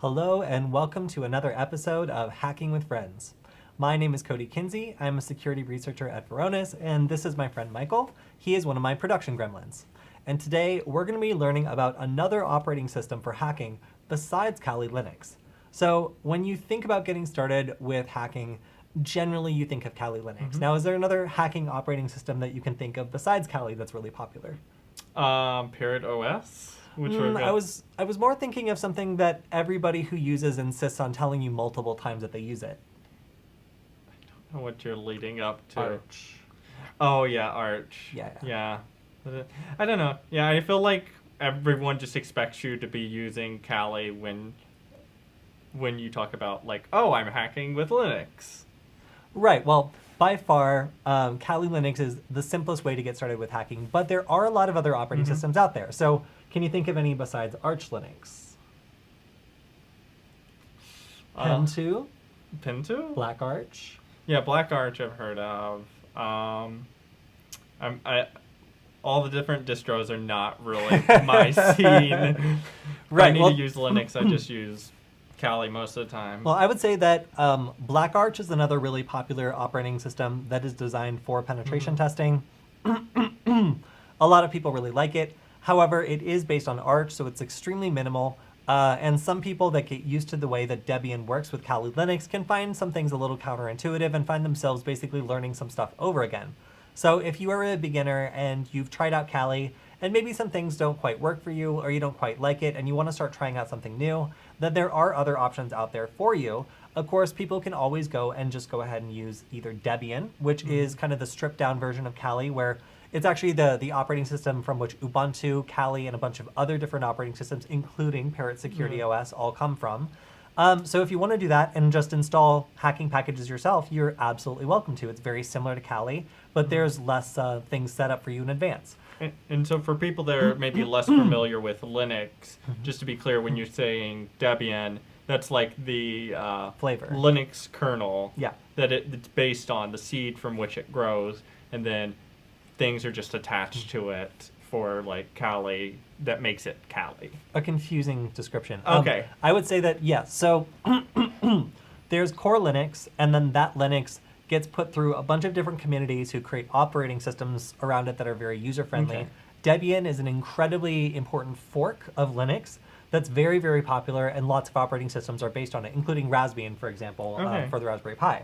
Hello and welcome to another episode of Hacking with Friends. My name is Cody Kinsey. I'm a security researcher at Parrot Os, and this is my friend Michael. He is one of my production gremlins. And today we're going to be learning about another operating system for hacking besides Kali Linux. So when you think about getting started with hacking, generally you think of Kali Linux. Now, is there another hacking operating system that you can think of besides Kali that's really popular? Parrot Os. I was more thinking of something that everybody who uses insists on telling you multiple times that they use it. I don't know what you're leading up to. Arch. Oh yeah, Arch. Yeah. I don't know. Yeah, I feel like everyone just expects you to be using Kali when you talk about like, oh, I'm hacking with Linux. Right. Well, by far, Kali Linux is the simplest way to get started with hacking, but there are a lot of other operating systems out there. So can you think of any besides Arch Linux? Pentoo? Pentoo? Black Arch? Yeah, Black Arch I've heard of. All the different distros are not really my scene. Right. I need to use Linux. I just use Kali most of the time. Well, I would say that Black Arch is another really popular operating system that is designed for penetration testing. A lot of people really like it. However, it is based on Arch, so it's extremely minimal. And some people that get used to the way that Debian works with Kali Linux can find some things a little counterintuitive and find themselves basically learning some stuff over again. So if you are a beginner and you've tried out Kali, and maybe some things don't quite work for you or you don't quite like it and you want to start trying out something new, then there are other options out there for you. Of course, people can always go and just go ahead and use either Debian, which is kind of the stripped down version of Kali, where it's actually the operating system from which Ubuntu, Kali, and a bunch of other different operating systems, including Parrot Security OS, all come from. So if you want to do that and just install hacking packages yourself, you're absolutely welcome to. It's very similar to Kali, but there's less things set up for you in advance. And so for people that are maybe less familiar with Linux, just to be clear, when you're saying Debian, that's like the Flavor. Linux kernel Yeah. that it's based on, the seed from which it grows, and then things are just attached to it for like Kali that makes it Kali. A confusing description. Okay. I would say that, yes. So there's core Linux, and then that Linux gets put through a bunch of different communities who create operating systems around it that are very user-friendly. Okay. Debian is an incredibly important fork of Linux that's very, very popular, and lots of operating systems are based on it, including Raspbian, for example, for the Raspberry Pi.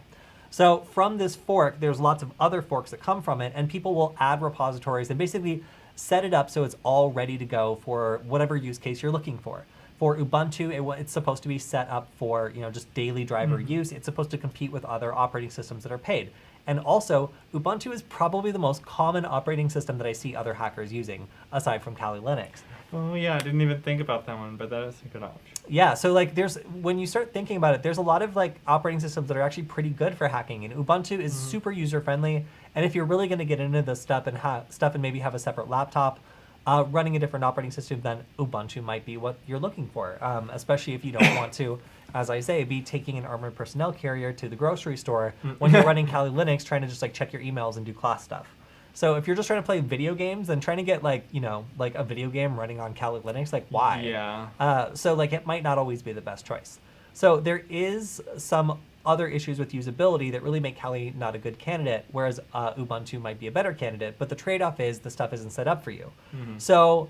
So from this fork, there's lots of other forks that come from it, and people will add repositories and basically set it up so it's all ready to go for whatever use case you're looking for. For Ubuntu, it's supposed to be set up for just daily driver use. It's supposed to compete with other operating systems that are paid. And also, Ubuntu is probably the most common operating system that I see other hackers using, aside from Kali Linux. Oh yeah, I didn't even think about that one, but that is a good option. Yeah, so like when you start thinking about it, there's a lot of like operating systems that are actually pretty good for hacking, and Ubuntu is super user-friendly. And if you're really going to get into this stuff and maybe have a separate laptop, running a different operating system than Ubuntu might be what you're looking for, especially if you don't want to, as I say, be taking an armored personnel carrier to the grocery store when you're running Kali Linux, trying to just like check your emails and do class stuff. So if you're just trying to play video games, then trying to get like a video game running on Kali Linux, like why? Yeah. So like it might not always be the best choice. So there is some other issues with usability that really make Kali not a good candidate, whereas Ubuntu might be a better candidate. But the trade-off is the stuff isn't set up for you. So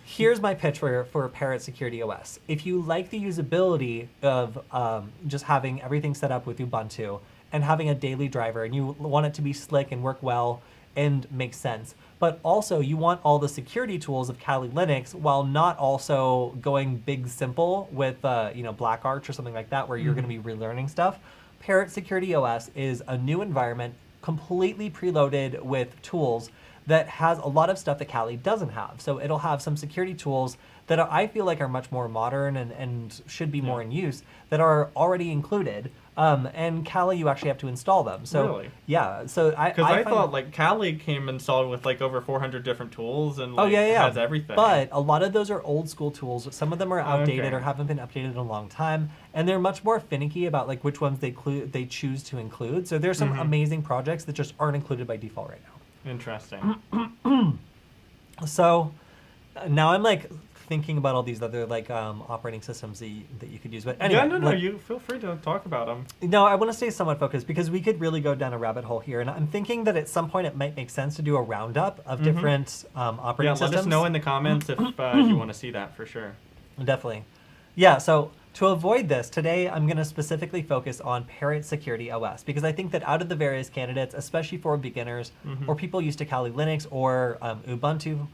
here's my pitch for Parrot Security OS. If you like the usability of just having everything set up with Ubuntu and having a daily driver, and you want it to be slick and work well and make sense, but also you want all the security tools of Kali Linux while not also going big simple with Black Arch or something like that, where you're going to be relearning stuff. Parrot Security OS is a new environment completely preloaded with tools that has a lot of stuff that Kali doesn't have. So it'll have some security tools that I feel like are much more modern and should be more in use, that are already included. And Kali, you actually have to install them. So really? Yeah. So I thought like Kali came installed with like over 400 different tools and has everything. But a lot of those are old school tools. Some of them are outdated or haven't been updated in a long time, and they're much more finicky about like which ones they choose to include. So there's some amazing projects that just aren't included by default right now. Interesting. So now I'm like thinking about all these other like operating systems that you could use. But anyway, yeah, no, you feel free to talk about them. No, I want to stay somewhat focused because we could really go down a rabbit hole here, and I'm thinking that at some point it might make sense to do a roundup of different operating systems. Let us know in the comments if you want to see that for sure. Definitely. Yeah, so to avoid this, today I'm going to specifically focus on Parrot Security OS because I think that out of the various candidates, especially for beginners or people used to Kali Linux or Ubuntu,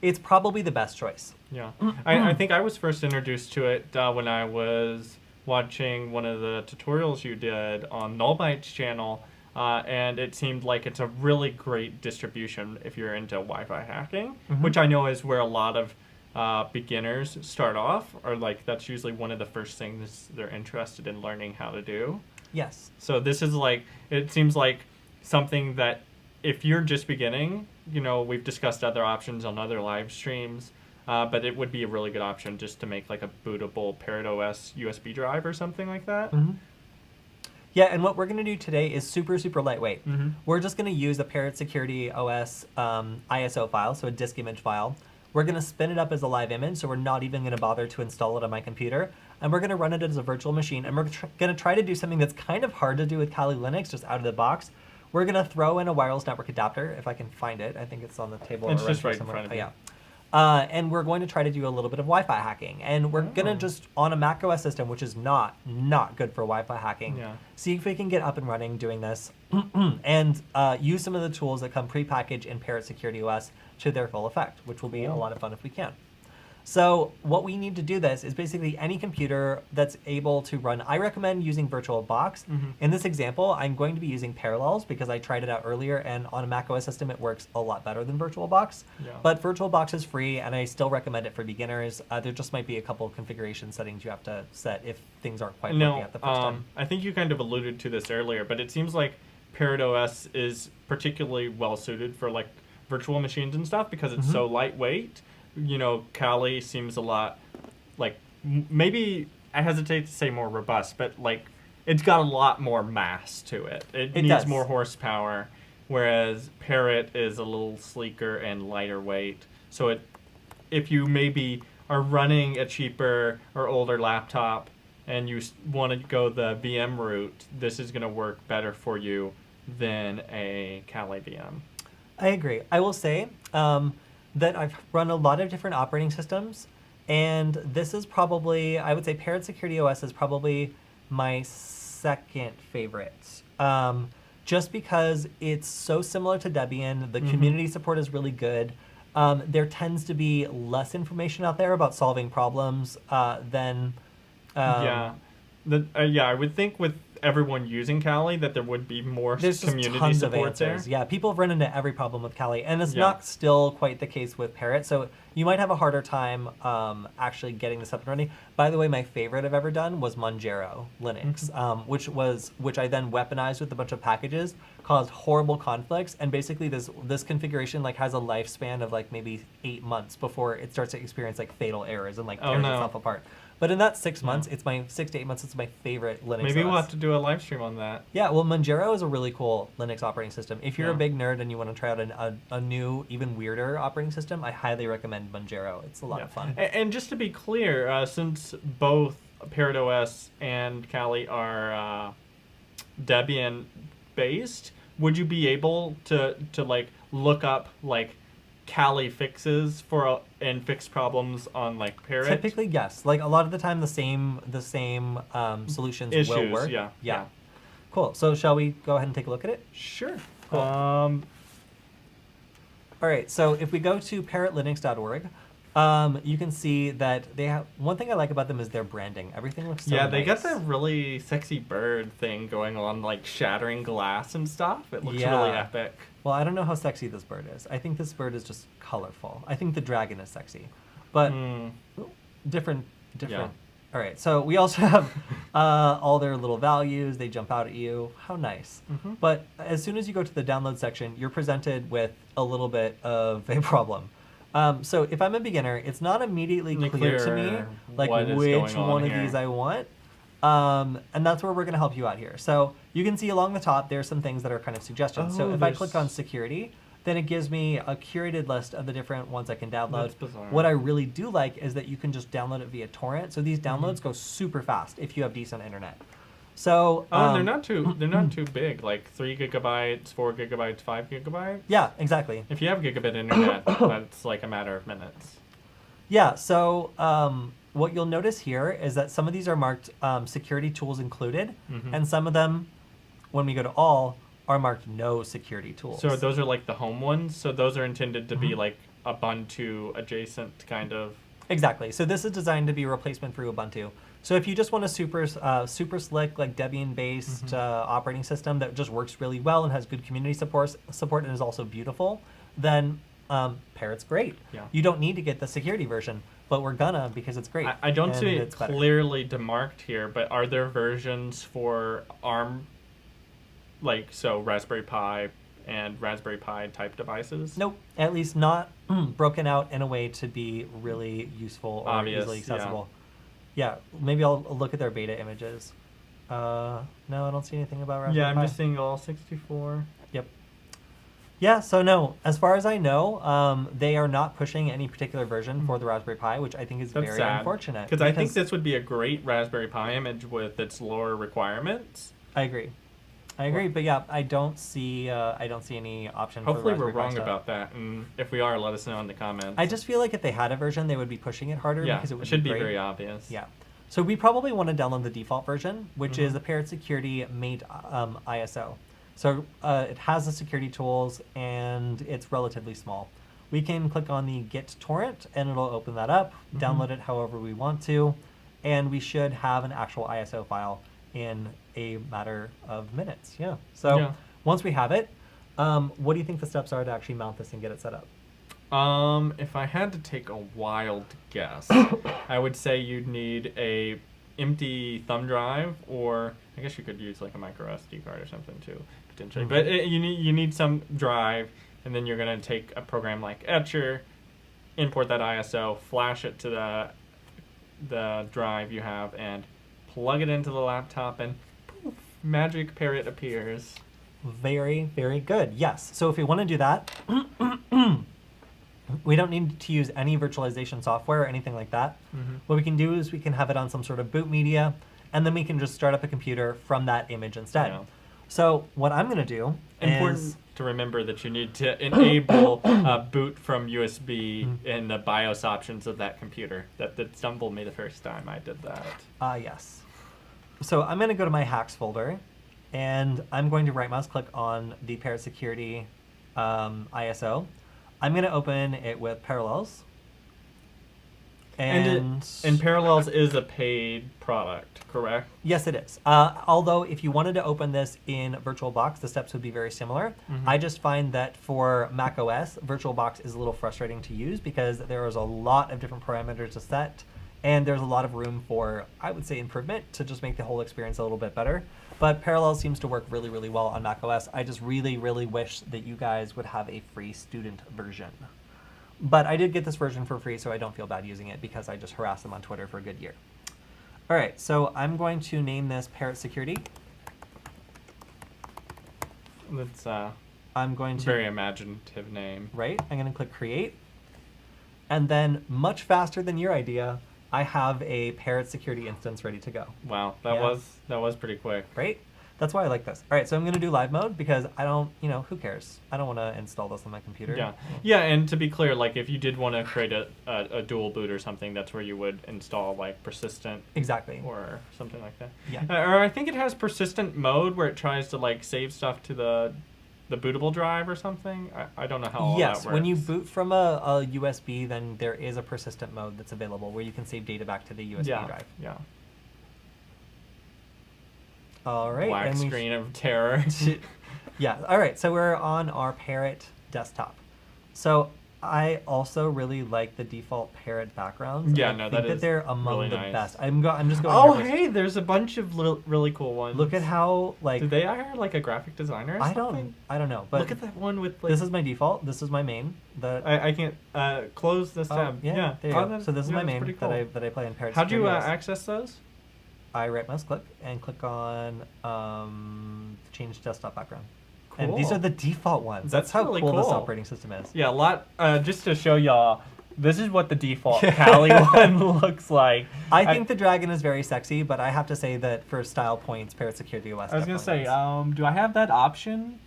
it's probably the best choice. Yeah. I think I was first introduced to it when I was watching one of the tutorials you did on Nullbyte's channel, and it seemed like it's a really great distribution if you're into Wi-Fi hacking, which I know is where a lot of beginners start off, or like that's usually one of the first things they're interested in learning how to do. Yes. So this is like, it seems like something that if you're just beginning, you know, we've discussed other options on other live streams, but it would be a really good option just to make like a bootable Parrot OS USB drive or something like that. Yeah, and what we're going to do today is super, super lightweight. We're just going to use a Parrot Security OS ISO file, so a disk image file. We're going to spin it up as a live image, so we're not even going to bother to install it on my computer. And we're going to run it as a virtual machine. And we're going to try to do something that's kind of hard to do with Kali Linux, just out of the box. We're going to throw in a wireless network adapter, if I can find it. I think it's on the table. It's just right in front of you. Yeah. And we're going to try to do a little bit of Wi-Fi hacking. And we're going to just, on a Mac OS system, which is not good for Wi-Fi hacking, see if we can get up and running doing this and use some of the tools that come prepackaged in Parrot Security OS to their full effect, which will be a lot of fun if we can. So what we need to do this is basically any computer that's able to run, I recommend using VirtualBox. In this example, I'm going to be using Parallels because I tried it out earlier, and on a Mac OS system, it works a lot better than VirtualBox. But VirtualBox is free, and I still recommend it for beginners. There just might be a couple of configuration settings you have to set if things aren't quite working at the first time. I think you kind of alluded to this earlier, but it seems like Parrot OS is particularly well suited for like virtual machines and stuff because it's so lightweight. You know, Kali seems a lot like, maybe I hesitate to say more robust, but like it's got a lot more mass to it. It needs more horsepower, whereas Parrot is a little sleeker and lighter weight. So if you maybe are running a cheaper or older laptop and you want to go the VM route, this is going to work better for you than a Kali VM. I agree. I will say that I've run a lot of different operating systems, and this is probably, I would say Parrot Security OS is probably my second favorite. Just because it's so similar to Debian, the community support is really good. There tends to be less information out there about solving problems than... I would think with everyone using Kali that there would be more community tons support of answers. There. Yeah, people have run into every problem with Kali, and it's not still quite the case with Parrot. So you might have a harder time actually getting this up and running. By the way, my favorite I've ever done was Manjaro Linux, which I then weaponized with a bunch of packages, caused horrible conflicts, and basically this configuration like has a lifespan of like maybe 8 months before it starts to experience like fatal errors and like tears itself apart. But in that 6 months, it's my 6 to 8 months. It's my favorite Linux. Maybe OS. we'll have to do a live stream on that. Yeah, well, Manjaro is a really cool Linux operating system. If you're a big nerd and you want to try out a new, even weirder operating system, I highly recommend Manjaro. It's a lot of fun. And just to be clear, since both Parrot OS and Kali are Debian based, would you be able to like look up like Kali fixes and fix problems on like Parrot? Typically, yes. Like a lot of the time, the same solutions will work. Yeah. Cool. So shall we go ahead and take a look at it? Sure. Cool. All right. So if we go to parrotlinux.org, you can see that they have one thing I like about them is their branding. Everything looks so nice. They got that really sexy bird thing going on, like shattering glass and stuff. It looks really epic. Well, I don't know how sexy this bird is. I think this bird is just colorful. I think the dragon is sexy, but different. Yeah. All right, so we also have all their little values. They jump out at you. How nice. But as soon as you go to the download section, you're presented with a little bit of a problem. So if I'm a beginner, it's not immediately clear to me like which one of these I want. And that's where we're going to help you out here. So you can see along the top, there's some things that are kind of suggestions. So if I click on security, then it gives me a curated list of the different ones I can download. That's bizarre. What I really do like is that you can just download it via torrent. So these downloads go super fast if you have decent internet. So they're not too big, like 3 gigabytes, 4 gigabytes, 5 gigabytes. Yeah, exactly. If you have gigabit internet, that's like a matter of minutes. Yeah, so what you'll notice here is that some of these are marked security tools included, and some of them, when we go to all, are marked no security tools. So those are like the home ones. So those are intended to be like Ubuntu adjacent kind of. Exactly. So this is designed to be a replacement for Ubuntu. So if you just want a super slick, like Debian-based operating system that just works really well and has good community support and is also beautiful, then Parrot's great. Yeah. You don't need to get the security version, but we're gonna because it's great. I don't see it it's better. clearly demarked here, but are there versions for ARM, like so Raspberry Pi and Raspberry Pi type devices? Nope, at least not broken out in a way to be really useful or Obvious, easily accessible. Yeah, maybe I'll look at their beta images. No, I don't see anything about Raspberry Yeah, I'm Pi. just seeing all 64. Yep. Yeah, so no, as far as I know, they are not pushing any particular version for the Raspberry Pi, which I think is That's very sad, unfortunate. because I think this would be a great Raspberry Pi image with its lower requirements. I agree. But yeah, I don't see any option. Hopefully for we're Raspberry Pi wrong stuff. about that, and if we are, let us know in the comments. I just feel like if they had a version, they would be pushing it harder yeah, because it would should be be great. very obvious. Yeah. So we probably want to download the default version, which is a Parrot Security made ISO. So it has the security tools and it's relatively small. We can click on the Get Torrent and it'll open that up, download it however we want to, and we should have an actual ISO file in a matter of minutes. Yeah. So once we have it, what do you think the steps are to actually mount this and get it set up? If I had to take a wild guess, I would say you'd need a empty thumb drive, or I guess you could use like a micro SD card or something too, potentially. But you need some drive, and then you're gonna take a program like Etcher, import that ISO, flash it to the drive you have, and plug it into the laptop, and poof, magic Parrot appears. Very, very good. Yes. So if we want to do that, we don't need to use any virtualization software or anything like that. What we can do is we can have it on some sort of boot media, and then we can just start up a computer from that image instead. Yeah. So what I'm going to do Important is... to remember that you need to enable boot from USB in the BIOS options of that computer. That stumbled me the first time I did that. Yes. So I'm going to go to my hacks folder, and I'm going to right mouse click on the Parrot Security ISO. I'm going to open it with Parallels. And Parallels is a paid product, correct? Yes, it is. Although if you wanted to open this in VirtualBox, the steps would be very similar. I just find that for Mac OS, VirtualBox is a little frustrating to use because there is a lot of different parameters to set, and there's a lot of room for, I would say, improvement to just make the whole experience a little bit better. But Parallels seems to work really, really well on Mac OS. I just really, really wish that you guys would have a free student version. But I did get this version for free, so I don't feel bad using it because I just harassed them on Twitter for a good year. All right, so I'm going to name this Parrot Security. That's I'm going to very imaginative name. Right, I'm going to click Create. And then, much faster than your idea, I have a Parrot Security instance ready to go. Wow, that was pretty quick. Right? That's why I like this. All right, so I'm going to do live mode because I don't, who cares? I don't want to install this on my computer. Yeah, and to be clear, like if you did want to create a dual boot or something, that's where you would install like persistent. Exactly. Or something like that. Yeah. Or I think it has persistent mode where it tries to like save stuff to the bootable drive or something. I don't know how all that works. Yes, when you boot from a USB, then there is a persistent mode that's available where you can save data back to the USB drive. Yeah. All right. Black screen of terror. Yeah. All right. So we're on our Parrot desktop. So I also really like the default Parrot backgrounds. Yeah, I no, think that is they're among really the nice. best. I'm just going. Oh, hey, there's a bunch of really cool ones. Look at how like. Did they hire like a graphic designer? Or something? I don't know. But look at that one with like. This is my default. This is my main. I can't close this tab. Yeah. There you go. So this is my main cool. that I play in Parrot. How'd you access those? I right mouse click and click on change desktop background. And these Cool. are the default ones. That's That's how really cool this cool. operating system is. Yeah, a lot. Just to show y'all, this is what the default Kali one looks like. I think the dragon is very sexy, but I have to say that for style points, Parrot Security OS. I was gonna say, definitely wins. do I have that option?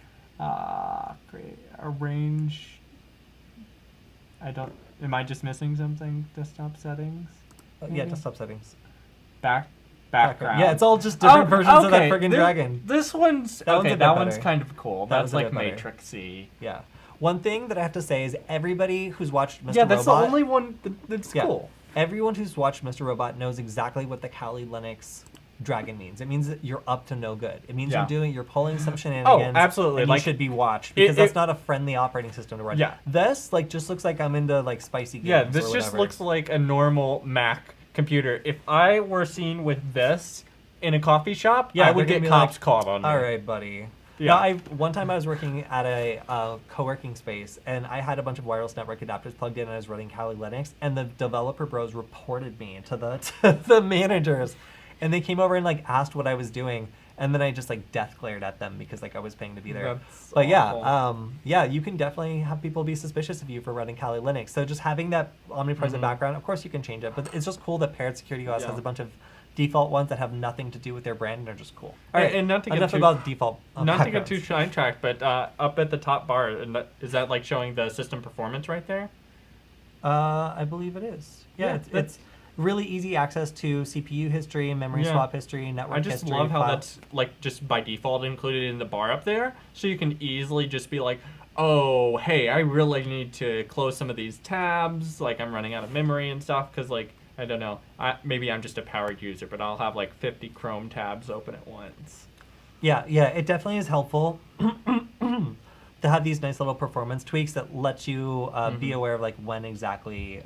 Great. Arrange. I don't. Am I just missing something? Desktop settings. Yeah, maybe? desktop settings. Background. Yeah, it's all just different versions of that okay, friggin' dragon. This one's That one's a okay. bit That one's better. kind of cool. That That's one's a like bit better. Matrixy. Yeah. One thing that I have to say is everybody who's watched Mr. Yeah, that's Robot, the only one that's Yeah. cool. everyone who's watched Mr. Robot knows exactly what the Kali Linux dragon means. It means that you're up to no good. It means Yeah. you're pulling some shenanigans. absolutely. And Like, you should be watched because that's it- not a friendly operating system to run. Yeah. This just looks like I'm into like spicy games. Yeah, or this just whatever. looks like a normal Mac computer. If I were seen with this in a coffee shop, Yeah, I would they're get gonna be cops like, called on me. All right, buddy. Yeah. Yeah. One time I was working at a co-working space, and I had a bunch of wireless network adapters plugged in, and I was running Kali Linux, and the developer bros reported me to the managers, and they came over and like asked what I was doing, and then I just like death glared at them because like I was paying to be there. That's But awful. yeah, you can definitely have people be suspicious of you for running Kali Linux. So just having that omnipresent background, of course you can change it, but it's just cool that Parrot Security OS Yeah. has a bunch of default ones that have nothing to do with their brand and are just cool. All right, and not to get enough too- about default. Not to get too backgrounds. sidetracked, but up at the top bar, is that like showing the system performance right there? I believe it is. Yeah, Yeah, it's really easy access to CPU history, memory Yeah. swap history, network I just history. love how file- that's like just by default included in the bar up there, so you can easily just be like, oh, hey, I really need to close some of these tabs, like I'm running out of memory and stuff, because like, I don't know, maybe I'm just a power user, but I'll have like 50 Chrome tabs open at once. Yeah, it definitely is helpful to have these nice little performance tweaks that let you be aware of like when exactly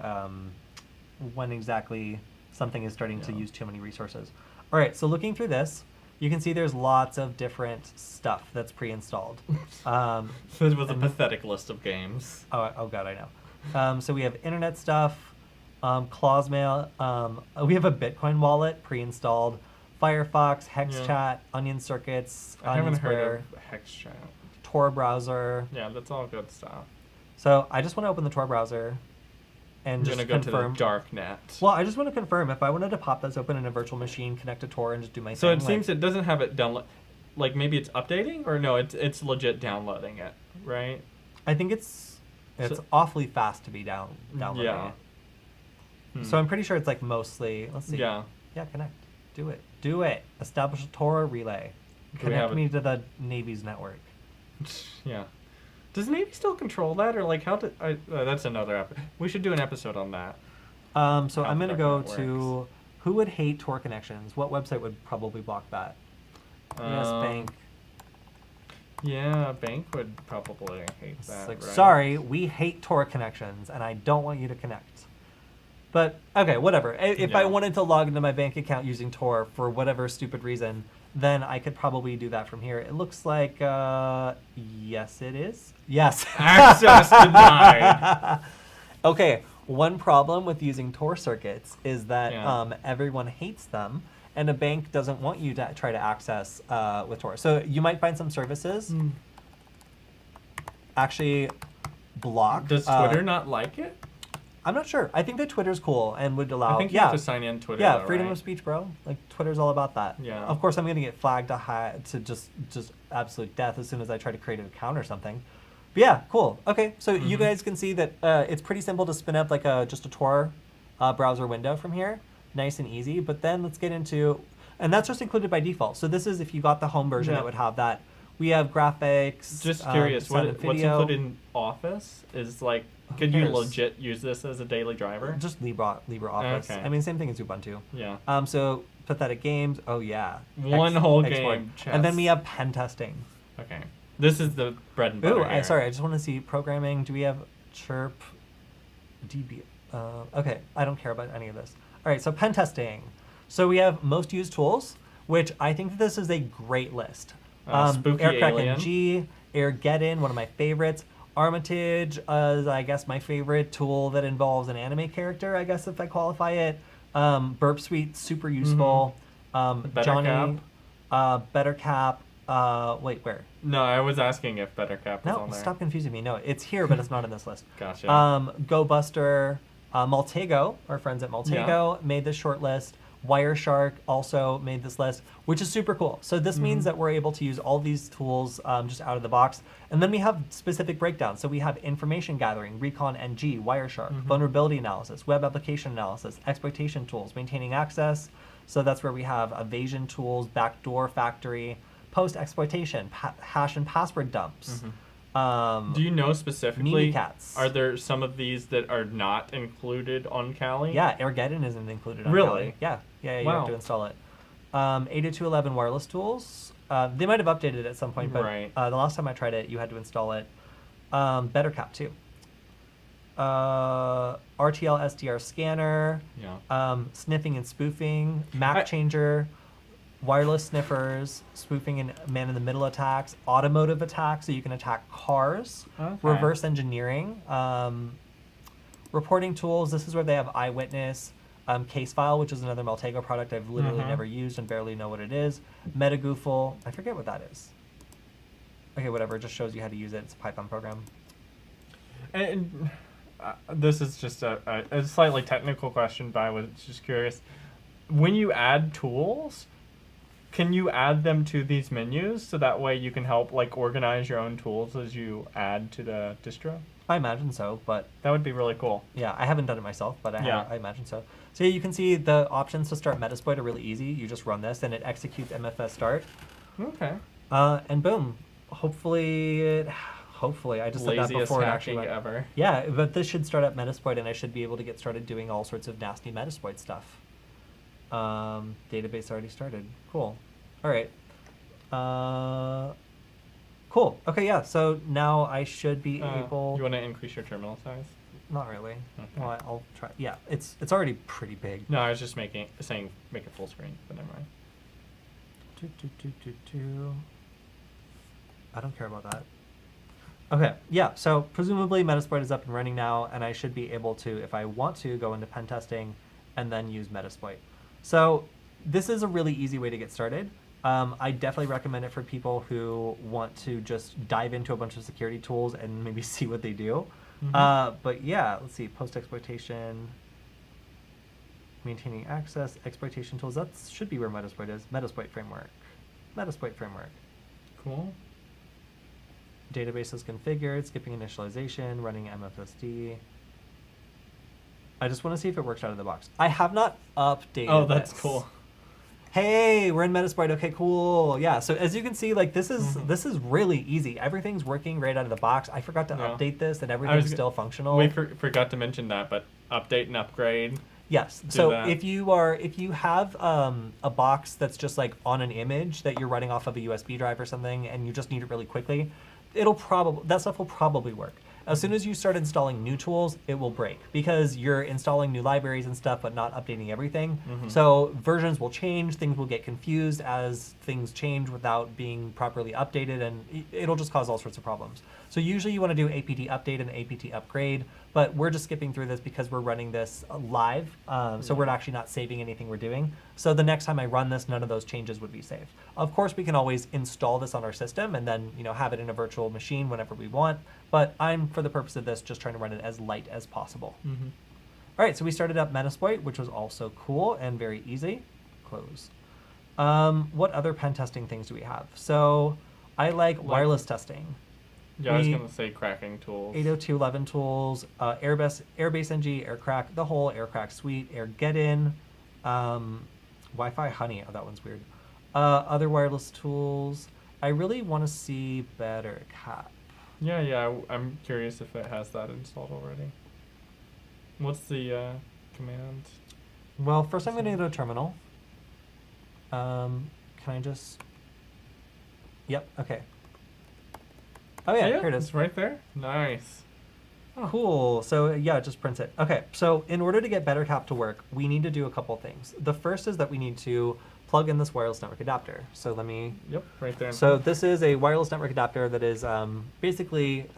something is starting to Yeah. use too many resources. All right, so looking through this, you can see there's lots of different stuff that's pre-installed. This was a pathetic list of games. Oh god, I know. So we have internet stuff, Claws Mail. We have a Bitcoin wallet pre-installed, Firefox, HexChat, Yeah. Onion Circuits, I Onion haven't Square, heard of HexChat. Tor browser. Yeah, that's all good stuff. So I just want to open the Tor browser and I'm just gonna go confirm. to the dark net. Well, I just want to confirm if I wanted to pop this open in a virtual machine, connect to Tor, and just do my So thing. it seems it doesn't have it download. Like maybe it's updating, or no, it's legit downloading it, right? I think it's So- awfully fast to be downloading Yeah. it. So I'm pretty sure it's like mostly. Let's see. Yeah. Yeah, connect. Do it. Establish a Tor relay. Do we Connect have it? me to the Navy's network. Yeah. Does Navy still control that, or like how did I? That's another app. We should do an episode on that. So How I'm the gonna go dark net to who would hate Tor connections. What website would probably block that? US Bank. Yeah, bank would probably hate It's that. like, right? sorry, we hate Tor connections, and I don't want you to connect. But okay, whatever. If I Yeah. wanted to log into my bank account using Tor for whatever stupid reason, then I could probably do that from here. It looks like yes, it is. Yes. Access denied. Okay, one problem with using Tor circuits is that Yeah. everyone hates them, and a bank doesn't want you to try to access with Tor. So you might find some services actually block. Does Twitter not like it? I'm not sure. I think that Twitter's cool and would allow. I think you yeah, have to sign in Twitter. yeah, though, freedom right? of speech, bro. Like Twitter's all about that. Yeah. Of course, I'm gonna get flagged to just absolute death as soon as I try to create an account or something. But yeah, cool. Okay, so you guys can see that it's pretty simple to spin up like just a Tor browser window from here, nice and easy. But then let's get into, and that's just included by default. So this is if you got the home version, Yeah. it would have that. We have graphics. Just curious, sound and what's video. included in Office is like, could you cares? legit use this as a daily driver? Just LibreOffice. Okay. I mean, same thing as Ubuntu. Yeah. So pathetic games. Oh yeah. One whole export. game, And then chess. we have pen testing. Okay. This is the bread and butter. Ooh, here. sorry. I just want to see programming. Do we have chirp? DB. Okay. I don't care about any of this. All right. So pen testing. So we have most used tools, which I think that this is a great list. Spooky Aircrack Alien. NG, Airgeddon, one of my favorites. Armitage is, I guess, my favorite tool that involves an anime character, I guess, if I qualify it. Burp Suite, super useful. Better Johnny, Better Cap, Wait, where? No, I was asking if BetterCap was No, on there. stop confusing me. No, it's here, but it's not in this list. Gotcha. GoBuster, Maltego, our friends at Maltego, made this short list. Wireshark also made this list, which is super cool. So this means that we're able to use all these tools just out of the box. And then we have specific breakdowns. So we have information gathering, Recon NG, Wireshark, vulnerability analysis, web application analysis, exploitation tools, maintaining access. So that's where we have evasion tools, backdoor factory, post-exploitation, hash and password dumps. Do you know specifically, Mimikatz. are there some of these that are not included on Kali? Yeah, Airgeddon isn't included on Really? Kali. Yeah, you Wow. have to install it. 802.11 wireless tools. They might have updated it at some point, but Right. the last time I tried it, you had to install it. BetterCap too. RTL SDR scanner. Yeah. Sniffing and spoofing. Map changer. Wireless sniffers, spoofing and man-in-the-middle attacks, automotive attacks, so you can attack cars, Okay. reverse engineering, reporting tools. This is where they have Eyewitness, Case File, which is another Maltego product I've literally never used and barely know what it is. Metagoofle, I forget what that is. Okay, whatever, it just shows you how to use it. It's a Python program. And this is just a slightly technical question, but I was just curious. When you add tools, can you add them to these menus so that way you can help like organize your own tools as you add to the distro? I imagine so, but That would be really cool. yeah, I haven't done it myself, but Yeah. I imagine so. So yeah, you can see the options to start Metasploit are really easy. You just run this and it executes MFS start. Okay. And boom. Hopefully, I just said that Laziest before it hacking actually went. ever. Yeah, but this should start up Metasploit and I should be able to get started doing all sorts of nasty Metasploit stuff. Database already started. Cool. All right. Cool. Okay, yeah. So now I should be able. You want to increase your terminal size? Not really. Okay. Well, I'll try. Yeah, it's already pretty big. No, I was just saying make it full screen, but never mind. I don't care about that. Okay, yeah, so presumably Metasploit is up and running now, and I should be able to, if I want to, go into pen testing and then use Metasploit. So this is a really easy way to get started. I definitely recommend it for people who want to just dive into a bunch of security tools and maybe see what they do. But yeah, let's see, post-exploitation, maintaining access, exploitation tools, that should be where Metasploit is. Metasploit framework. Cool. Database is configured, skipping initialization, running MFSD. I just want to see if it works out of the box. I have not updated Oh, that's this. cool. Hey, we're in Metasploit. Okay, cool. Yeah, so as you can see, like this is really easy. Everything's working right out of the box. I forgot to update this, and everything's still functional. We forgot to mention that, but update and upgrade. Yes. So that. if you have a box that's just like on an image that you're running off of a USB drive or something, and you just need it really quickly, that stuff will probably work. As soon as you start installing new tools, it will break because you're installing new libraries and stuff, but not updating everything. So versions will change, things will get confused as things change without being properly updated, and it'll just cause all sorts of problems. So usually you want to do apt update and apt upgrade, but we're just skipping through this because we're running this live, so we're actually not saving anything we're doing. So the next time I run this, none of those changes would be saved. Of course, we can always install this on our system and then have it in a virtual machine whenever we want, but I'm, for the purpose of this, just trying to run it as light as possible. All right, so we started up Metasploit, which was also cool and very easy. Close. What other pen testing things do we have? So I like wireless testing. Yeah, I was going to say cracking tools. 802.11 tools, Airbase NG, AirCrack, the whole AirCrack suite, AirGetIn, Wi-Fi Honey. Oh, that one's weird. Other wireless tools. I really want to see BetterCap. Yeah, I'm curious if it has that installed already. What's the command? Well, first I'm going to go to a terminal. Can I just... Yep, okay. Oh yeah, here it is. It's right there. Nice. Cool. So yeah, it just prints it. Okay, so in order to get BetterCap to work, we need to do a couple things. The first is that we need to plug in this wireless network adapter. So let me... Yep, right there. So this is a wireless network adapter that is basically,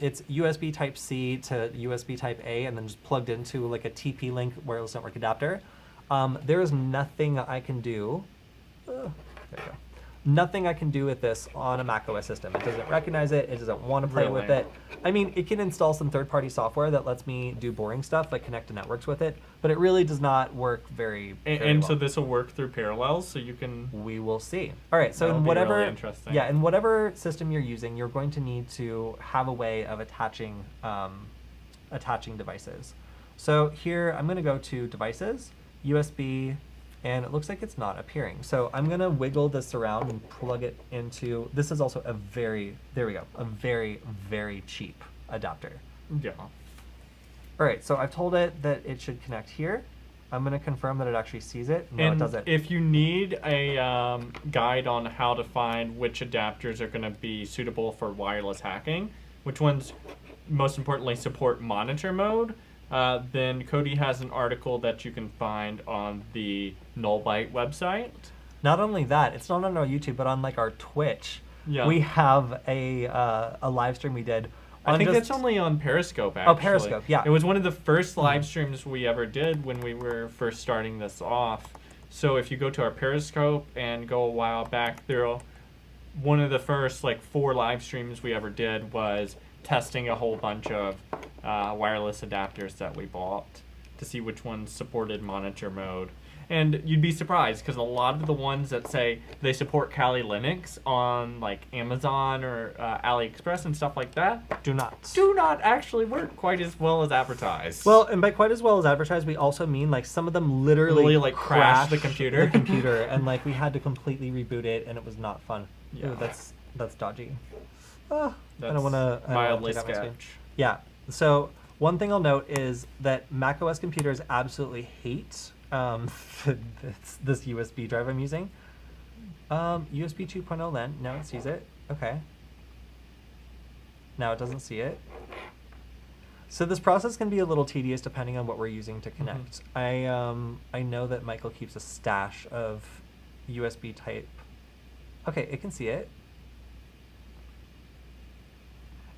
it's USB Type-C to USB Type-A and then just plugged into like a TP-Link wireless network adapter. There is nothing I can do. There we go. Nothing I can do with this on a macOS system. It doesn't recognize it. It doesn't want to play with Really? it. I mean, it can install some third-party software that lets me do boring stuff, like connect to networks with it, but it really does not work very And well. so this will work through Parallels, so you can. We will see. All right, so That'll in be whatever, really interesting. yeah, in whatever system you're using, you're going to need to have a way of attaching devices. So here, I'm going to go to Devices, USB, and it looks like it's not appearing. So I'm going to wiggle this around and plug it into. This is also a very, there we go, a very, very cheap adapter. Yeah. All right, so I've told it that it should connect here. I'm going to confirm that it actually sees it. No, And it doesn't. if you need a guide on how to find which adapters are going to be suitable for wireless hacking, which ones most importantly support monitor mode, then Cody has an article that you can find on the Nullbyte website. Not only that, it's not on our YouTube, but on like our Twitch. Yeah. We have a live stream we did. I think just- that's only on Periscope, actually. Oh, Periscope, yeah. It was one of the first live streams we ever did when we were first starting this off. So if you go to our Periscope and go a while back, one of the first like 4 live streams we ever did was testing a whole bunch of wireless adapters that we bought to see which ones supported monitor mode. And you'd be surprised because a lot of the ones that say they support Kali Linux on like Amazon or AliExpress and stuff like that do not. do not actually work quite as well as advertised. Well, and by quite as well as advertised, we also mean like some of them literally Like crash the computer. The computer, and like we had to completely reboot it, and it was not fun. Yeah. Ooh, that's dodgy. I That's don't want to mildly sketch. Yeah. So one thing I'll note is that macOS computers absolutely hate this USB drive I'm using. USB 2.0 then. Now it sees it. Okay. Now it doesn't see it. So this process can be a little tedious depending on what we're using to connect. I know that Michael keeps a stash of USB type. Okay, it can see it.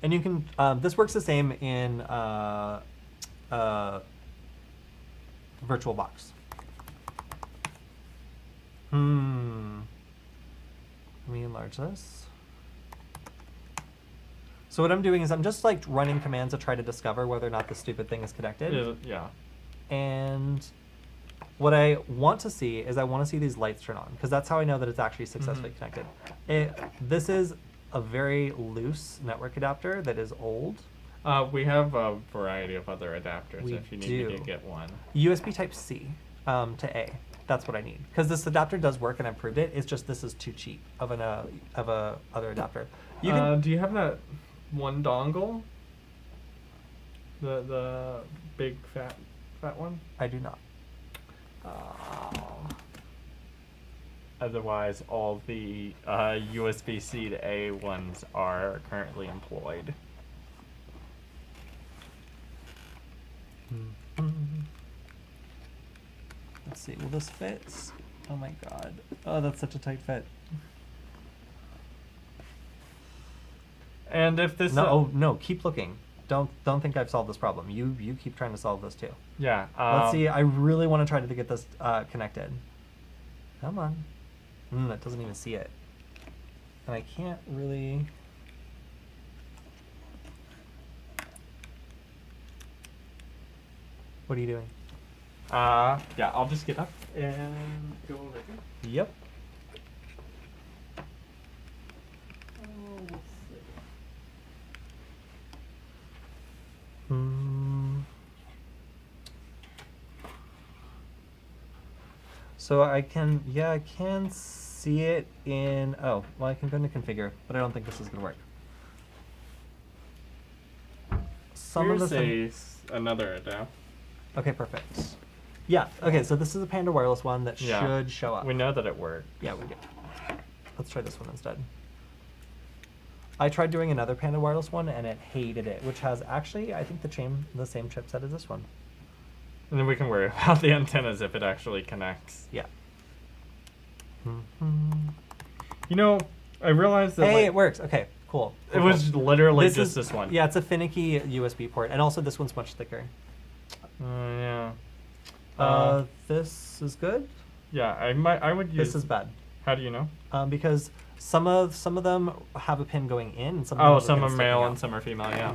And you can, this works the same in VirtualBox. Let me enlarge this. So what I'm doing is I'm just like running commands to try to discover whether or not the stupid thing is connected. Yeah. And what I want to see is I want to see these lights turn on, because that's how I know that it's actually successfully connected. This is a very loose network adapter that is old. We have a variety of other adapters We if you need me do. to get one. USB type C to A. That's what I need, because this adapter does work and I proved it. It's just this is too cheap of a other adapter. You can, Do you have that one dongle? The big fat one? I do not. Otherwise, all the USB-C to A ones are currently employed. Let's see. Will this fit? Oh my god. Oh, that's such a tight fit. And if this No, oh no. Keep looking. Don't think I've solved this problem. You keep trying to solve this too. yeah, Let's see. I really want to try to get this connected. Come on. It doesn't even see it. And I can't really. What are you doing? yeah, I'll just get up and go over here. Yep. So I can see it in, oh, well I can go into configure, but I don't think this is gonna work. Some of Here's the another adapter. okay, perfect. Yeah, okay, so this is a Panda Wireless one that Yeah. should show up. We know that it worked. Yeah, we do. Let's try this one instead. I tried doing another Panda Wireless one and it hated it, which has actually, I think, the same chipset as this one. And then we can worry about the antennas if it actually connects. Yeah. You know, I realized that Hey, like, it works. Okay, cool. it was literally This just is- this one. Yeah, it's a finicky USB port, and also this one's much thicker. Yeah. This is good. Yeah, I would use. This is bad. How do you know? Because some of them have a pin going in, and some of them Oh, have a some pin are sticking male out. and some are female. Yeah.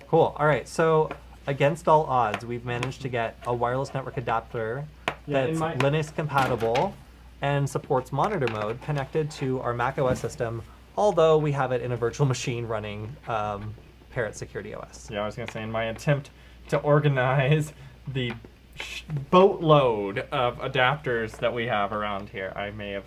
Cool. All right. So against all odds, we've managed to get a wireless network adapter Yeah, that's Linux compatible and supports monitor mode connected to our Mac OS system, although we have it in a virtual machine running Parrot Security OS. Yeah, I was gonna say in my attempt to organize the boatload of adapters that we have around here, I may have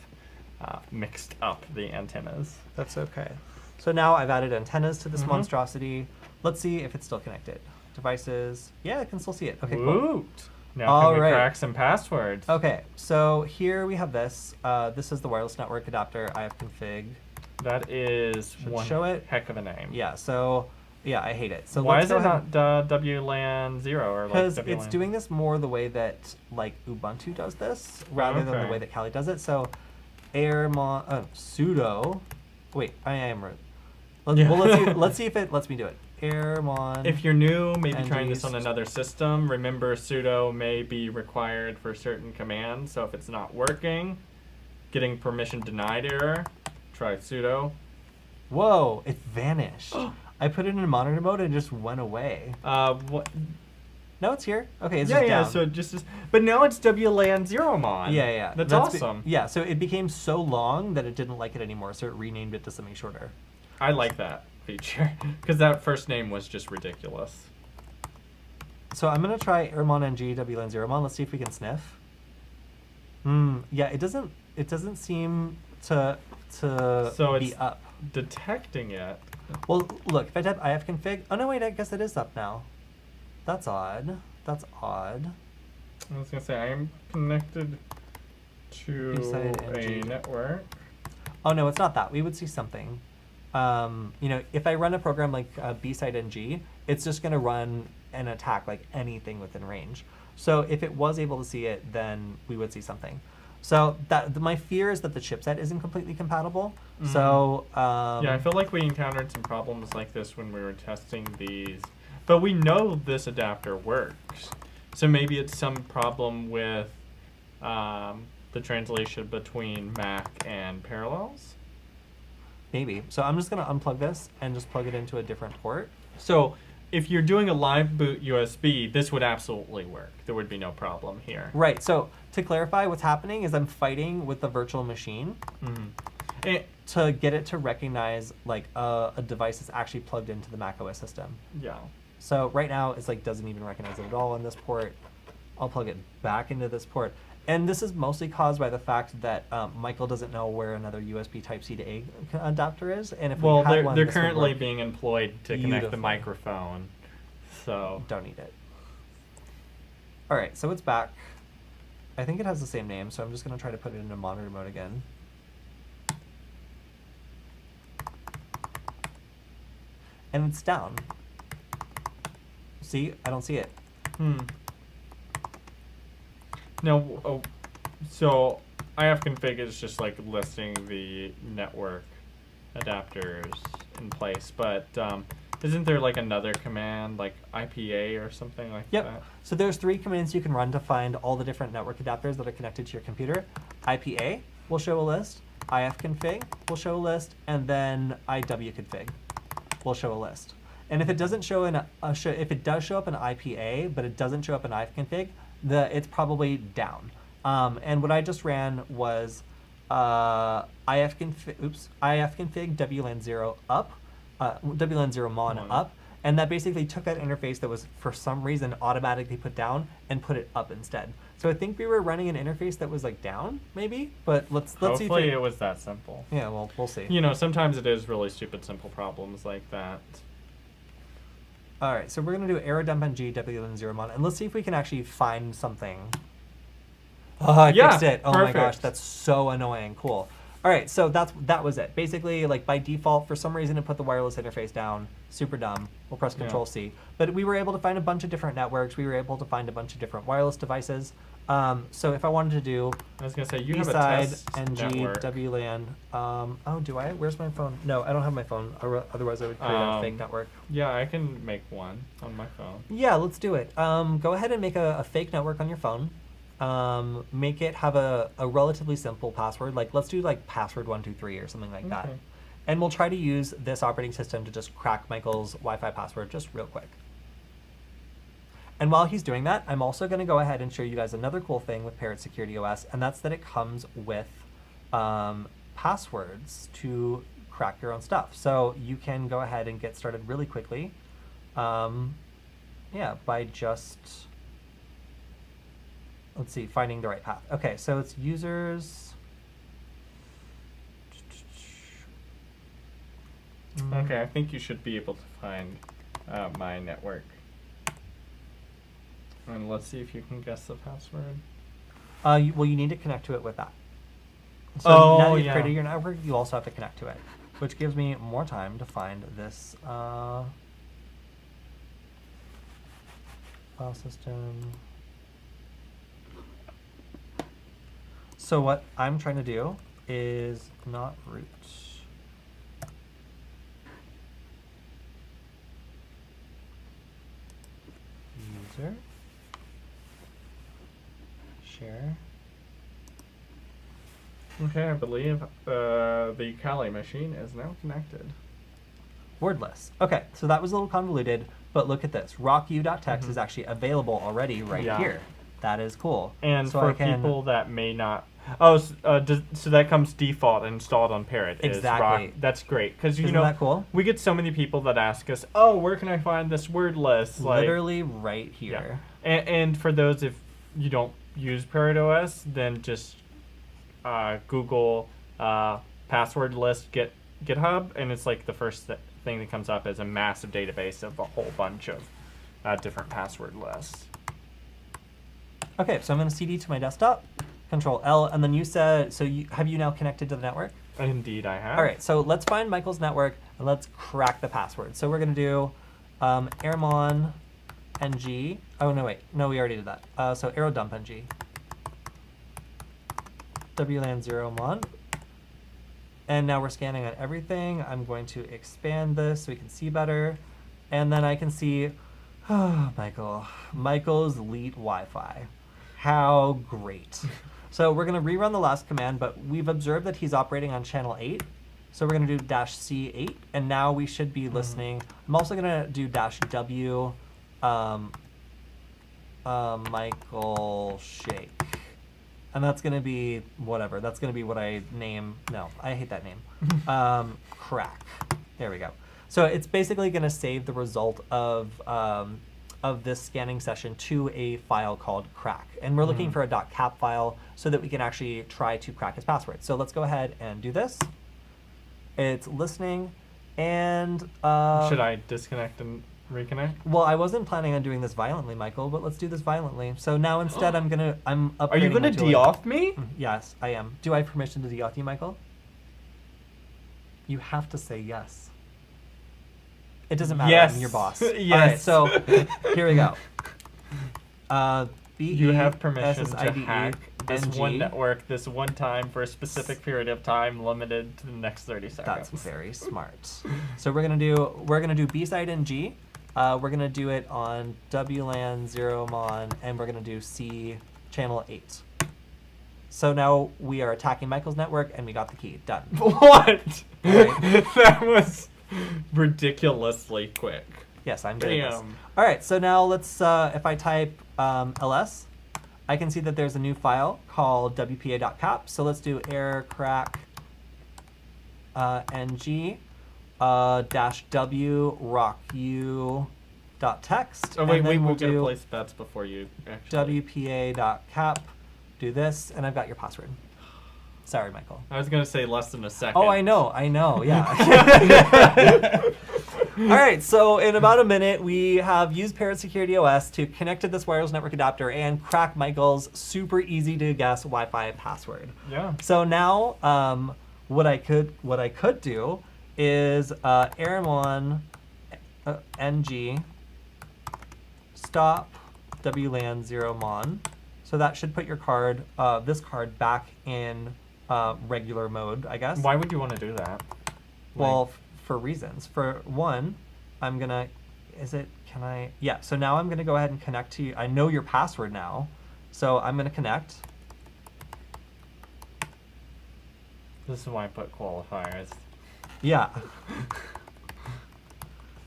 mixed up the antennas. That's okay. So now I've added antennas to this Mhm. monstrosity. Let's see if it's still connected. Devices. Yeah, I can still see it. Okay, cool. Woot! Now All can we right. crack some passwords? Okay, so here we have this. This is the wireless network adapter I have config. That is Should one show it. heck of a name. Yeah, so yeah, I hate it. So why let's is go it ahead. not WLAN 0 or like Because WLAN? it's doing this more the way that like Ubuntu does this, rather than the Okay. way that Kali does it. So sudo. Wait, I am root. Yeah. Well, let's see if it lets me do it. Airmon. If you're new, maybe and trying this these- on another system, remember sudo may be required for certain commands. So if it's not working, getting permission denied error, try sudo. Whoa, it vanished. I put it in monitor mode and it just went away. What? No, it's here. Okay, it's Yeah, just yeah. down. So it just is, but now it's WLAN 0 mon. Yeah, yeah. That's be- awesome. yeah, so it became so long that it didn't like it anymore, so it renamed it to something shorter. I like that feature because that first name was just ridiculous. So I'm gonna try Airmon NG WLAN 0 mon. Let's see if we can sniff. Yeah, it doesn't seem to So be it's up. detecting it. Well, look, if I type ifconfig. Oh no, wait, I guess it is up now. That's odd. That's odd. I was gonna say I am connected to B-side a NG. network. Oh no, it's not that. We would see something. If I run a program like B-side NG, it's just going to run and attack like anything within range. So if it was able to see it, then we would see something. So my fear is that the chipset isn't completely compatible. So Yeah, I feel like we encountered some problems like this when we were testing these, but we know this adapter works. So maybe it's some problem with the translation between Mac and Parallels. maybe. So I'm just going to unplug this and just plug it into a different port. So if you're doing a live boot USB, this would absolutely work. There would be no problem here. Right. So to clarify, what's happening is I'm fighting with the virtual machine to get it to recognize like a device that's actually plugged into the Mac OS system. Yeah. So right now it's like doesn't even recognize it at all in this port. I'll plug it back into this port. And this is mostly caused by the fact that Michael doesn't know where another USB Type-C to A adapter is. And if we Well, had one, they're this would currently work. being employed to connect the Beautiful. microphone. So Don't need it. All right, so it's back. I think it has the same name, so I'm just going to try to put it into monitor mode again. And it's down. See? I don't see it. No, so ifconfig is just like listing the network adapters in place, but isn't there like another command like IPA or something like Yep. that? So there's 3 commands you can run to find all the different network adapters that are connected to your computer. IPA will show a list, ifconfig will show a list, and then iwconfig will show a list. And if it doesn't show in if it does show up in IPA, but it doesn't show up in ifconfig, it's probably down. And what I just ran was ifconfig WLAN 0 up, WLAN 0 mon up, and that basically took that interface that was for some reason automatically put down and put it up instead. So I think we were running an interface that was like down, maybe, but let's see. Hopefully if it was that simple. Yeah, well, we'll see. You know, sometimes it is really stupid simple problems like that. All right, so we're gonna do arrow dump ng WLAN 0 mon, and let's see if we can actually find something. Oh, I Yeah, fixed it. Oh my gosh, perfect. that's so annoying. Cool. All right, so that was it. Basically, like by default, for some reason, it put the wireless interface down. Super dumb. We'll press Control C. But we were able to find a bunch of different networks. We were able to find a bunch of different wireless devices. So if I wanted to do I was gonna say you have a B-side test NG network. WLAN. Oh, do I? Where's my phone? No, I don't have my phone. Otherwise, I would create a fake network. Yeah, I can make one on my phone. Yeah, let's do it. Go ahead and make a fake network on your phone. make it have a relatively simple password. Like let's do like password 123 or something like that. Okay. And we'll try to use this operating system to just crack Michael's Wi-Fi password just real quick. And while he's doing that, I'm also going to go ahead and show you guys another cool thing with Parrot Security OS, and that's that it comes with passwords to crack your own stuff. So you can go ahead and get started really quickly, by just, let's see, finding the right path. Okay, so it's users. Okay, I think you should be able to find my network. And let's see if you can guess the password. Well, you need to connect to it with that. So now that you've yeah. created your network, you also have to connect to it, which gives me more time to find this file system. So what I'm trying to do is not root. User. Share. Okay, I believe the Kali machine is now connected. Wordless. Okay, so that was a little convoluted, but look at this. rocku.txt is actually available already right Yeah. here. That is cool. And so for I can, people that may not... Oh, so that comes default installed on Parrot. Exactly. Is Rock. That's great. Because, Isn't that cool? we get so many people that ask us, oh, where can I find this wordless? Literally right here. Yeah. And for those, if you don't use Parrot OS, then just Google password list GitHub, and it's like the first thing that comes up is a massive database of a whole bunch of different password lists. Okay, so I'm going to CD to my desktop, Control L, and then you said, so have you now connected to the network? Indeed, I have. All right, so let's find Michael's network and let's crack the password. So we're going to do airmon ng. Oh, no, wait. No, we already did that. So aerodump ng. WLAN 0 mon. And now we're scanning on everything. I'm going to expand this so we can see better. And then I can see, Michael's elite Wi-Fi. How great. So we're going to rerun the last command, but we've observed that he's operating on channel 8. So we're going to do -C8, and now we should be listening. I'm also going to do -W Michael Shake. And that's going to be whatever. That's going to be what I name. No, I hate that name. Crack. There we go. So it's basically going to save the result of this scanning session to a file called crack. And we're looking for a .cap file so that we can actually try to crack his password. So let's go ahead and do this. It's listening, and should I disconnect and reconnect? Well, I wasn't planning on doing this violently, Michael, but let's do this violently. So now instead I'm upgrading. Are you gonna de-auth me? Yes, I am. Do I have permission to de-auth you, Michael? You have to say yes. It doesn't matter. Yes. I'm your boss. Yes. All right, so here we go. You have permission to SSIDE hack this NG. one network this one time for a specific period of time, limited to the next 30 seconds. That's very smart. So we're gonna do B-side NG. We're gonna do it on WLAN 0 mon, and we're gonna do C channel 8. So now we are attacking Michael's network, and we got the key. Done. What? Right. That was ridiculously quick. Yes, I'm doing this. Damn. All right, so now let's, if I type ls, I can see that there's a new file called wpa.cap. So let's do aircrack ng -w rocku.txt. Oh, wait, and then we'll get a do place bets before you actually. wpa.cap, do this, and I've got your password. Sorry, Michael. I was going to say less than a second. Oh, I know, yeah. All right, so in about a minute, we have used Parrot Security OS to connect to this wireless network adapter and crack Michael's super easy to guess Wi-Fi password. Yeah. So now, what I could do is airmon ng stop WLAN 0 mon. So that should put your card, this card, back in regular mode, I guess. Why would you want to do that? Well, for reasons. For one, I'm gonna, yeah, so now I'm gonna go ahead and connect to you. I know your password now, So I'm going to connect. This is why I put qualifiers. Yeah.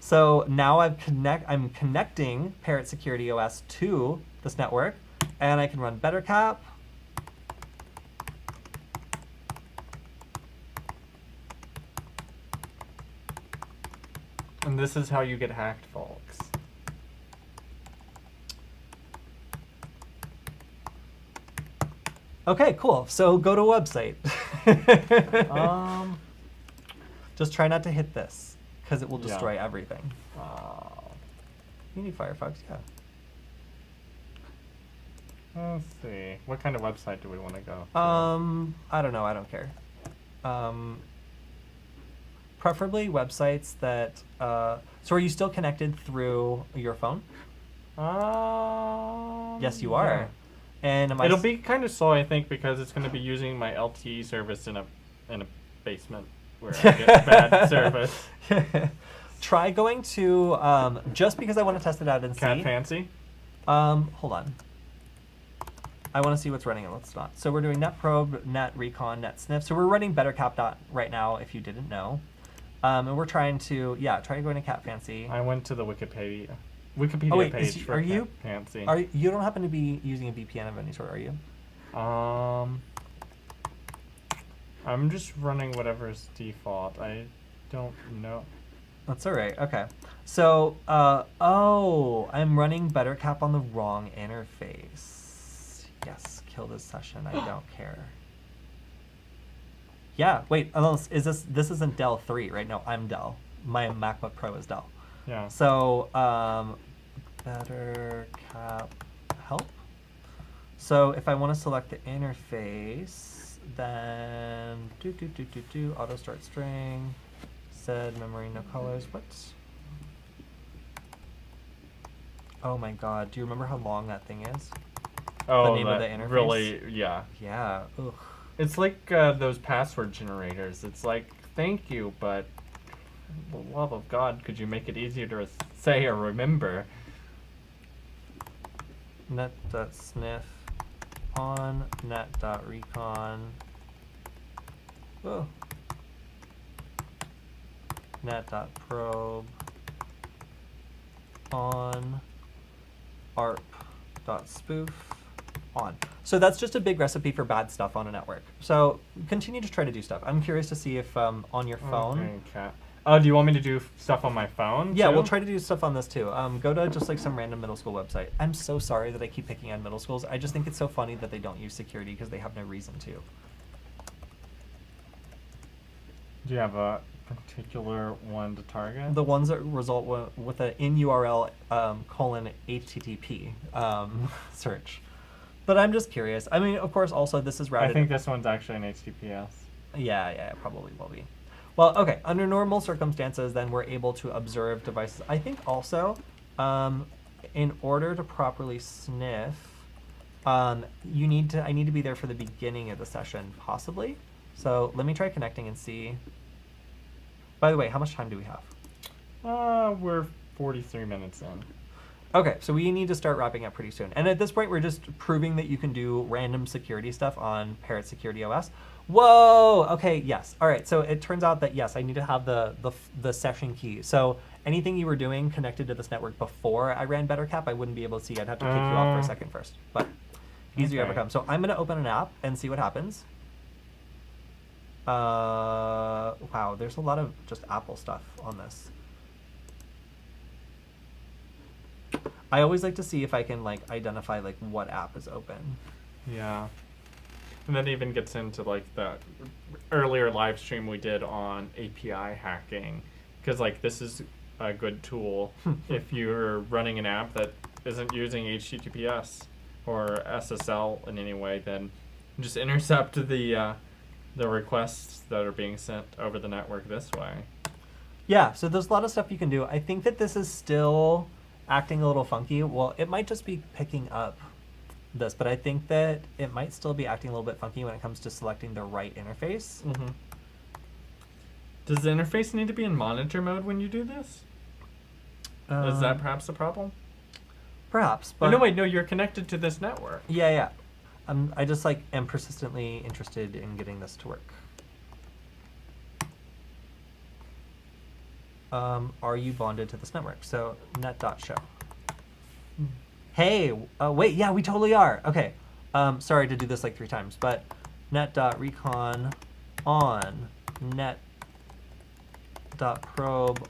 So now I'm connecting Parrot Security OS to this network, and I can run BetterCap. And this is how you get hacked, folks. Okay, cool. So go to a website. Just try not to hit this, because it will destroy everything. You need Firefox, yeah. Let's see. What kind of website do we want to go to? I don't know. I don't care. Preferably websites that. So are you still connected through your phone? Yes, you are. Yeah. And am I It'll be kind of slow, I think, because it's going to be using my LTE service in a basement where I get bad service. Try going to just because I want to test it out and Cat see. Fancy. Hold on. I want to see what's running and what's not. So we're doing NetProbe, NetRecon, NetSniff. So we're running BetterCap right now, if you didn't know. And we're trying to, try going to Cat Fancy. I went to the Wikipedia wait, page for are you? Cat Fancy. You don't happen to be using a VPN of any sort, are you? I'm just running whatever's default. I don't know. That's all right. Okay. So, I'm running BetterCap on the wrong interface. Yes, kill this session. I don't care. Yeah. Wait. Unless this isn't Dell 3, right? No, I'm Dell. My MacBook Pro is Dell. Yeah. So, BetterCap help. So if I want to select the interface, then auto start string. Said memory no colors. What? Oh my god, do you remember how long that thing is? Oh, the name of the interface? Really, yeah. Yeah. Ugh. It's like those password generators. It's like, thank you, but for the love of God, could you make it easier to say or remember? Net.sniff on net.recon. Whoa. Net.probe on arp.spoof on. So that's just a big recipe for bad stuff on a network. So continue to try to do stuff. I'm curious to see if on your phone. Okay. Oh, do you want me to do stuff on my phone? Yeah, too? we'll try to do stuff on this too. Go to just like some random middle school website. I'm so sorry that I keep picking on middle schools. I just think it's so funny that they don't use security because they have no reason to. Do you have a particular one to target? The ones that result with an in URL :HTTP search. But I'm just curious. I mean, of course, also this is routed. I think this one's actually an HTTPS. Yeah, it probably will be. Well, okay. Under normal circumstances, then we're able to observe devices. I think also, in order to properly sniff, I need to be there for the beginning of the session, possibly. So let me try connecting and see. By the way, how much time do we have? We're 43 minutes in. Okay, so we need to start wrapping up pretty soon. And at this point, we're just proving that you can do random security stuff on Parrot Security OS. Whoa! Okay, yes. All right, so it turns out that, yes, I need to have the session key. So anything you were doing connected to this network before I ran BetterCap, I wouldn't be able to see. I'd have to kick you off for a second first. But easier ever come. So I'm going to open an app and see what happens. Wow, there's a lot of just Apple stuff on this. I always like to see if I can like identify like what app is open. Yeah. And that even gets into like the earlier live stream we did on API hacking. Because like this is a good tool if you're running an app that isn't using HTTPS or SSL in any way, then just intercept the requests that are being sent over the network this way. Yeah, so there's a lot of stuff you can do. I think that this is still acting a little funky. Well, it might just be picking up this, but I think that it might still be acting a little bit funky when it comes to selecting the right interface. Mm-hmm. Does the interface need to be in monitor mode when you do this? Is that perhaps a problem? Perhaps, But but no, wait, no, you're connected to this network. yeah, yeah. I just like am persistently interested in getting this to work. Are you bonded to this network? So net.show. Hey, wait, yeah, we totally are. Okay, sorry to do this like 3 times, but net.recon on, net.probe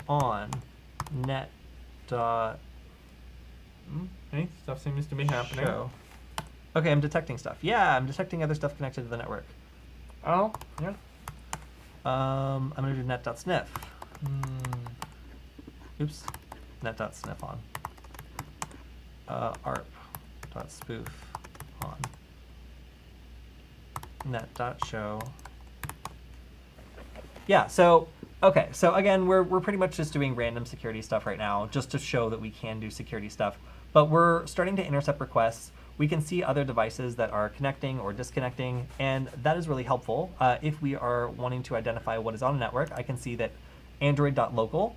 on, net. Hey, stuff seems to be happening. Show. Okay, I'm detecting stuff. Yeah, I'm detecting other stuff connected to the network. Oh, yeah. I'm gonna do net.sniff. Oops, net.sniff on. arp.spoof on. Net.show. Yeah, so, okay, so again, we're pretty much just doing random security stuff right now, just to show that we can do security stuff. But we're starting to intercept requests. We can see other devices that are connecting or disconnecting, and that is really helpful. If we are wanting to identify what is on a network, I can see that android.local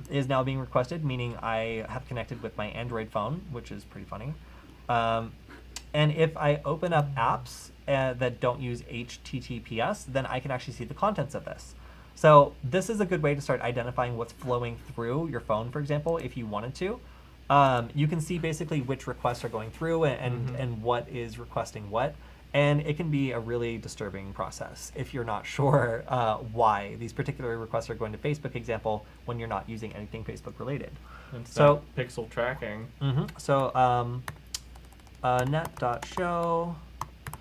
is now being requested, meaning I have connected with my Android phone, which is pretty funny. And if I open up apps that don't use HTTPS, then I can actually see the contents of this. So this is a good way to start identifying what's flowing through your phone, for example, if you wanted to. You can see basically which requests are going through and what is requesting what. And it can be a really disturbing process if you're not sure why these particular requests are going to Facebook, example, when you're not using anything Facebook related. It's So pixel tracking. So net.show.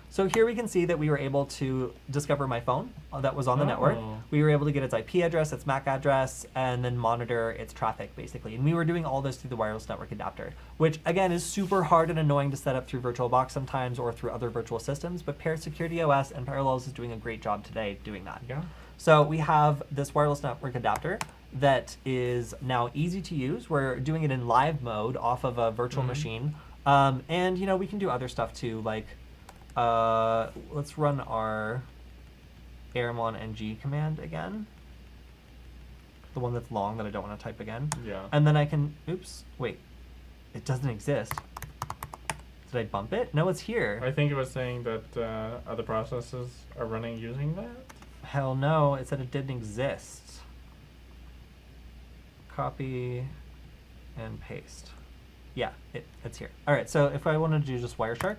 So here we can see that we were able to discover my phone that was on the network. We were able to get its IP address, its MAC address, and then monitor its traffic, basically. And we were doing all this through the wireless network adapter, which, again, is super hard and annoying to set up through VirtualBox sometimes or through other virtual systems. But Parrot Security OS and Parrot Os is doing a great job today doing that. Yeah. So we have this wireless network adapter that is now easy to use. We're doing it in live mode off of a virtual machine. And, you know, we can do other stuff too, like let's run our airmon-ng command again. The one that's long that I don't want to type again. Yeah. And then I can, oops, wait, it doesn't exist. Did I bump it? No, it's here. I think it was saying that other processes are running using that. Hell no, it said it didn't exist. Copy and paste. Yeah, it's here. All right, so if I wanted to do just Wireshark,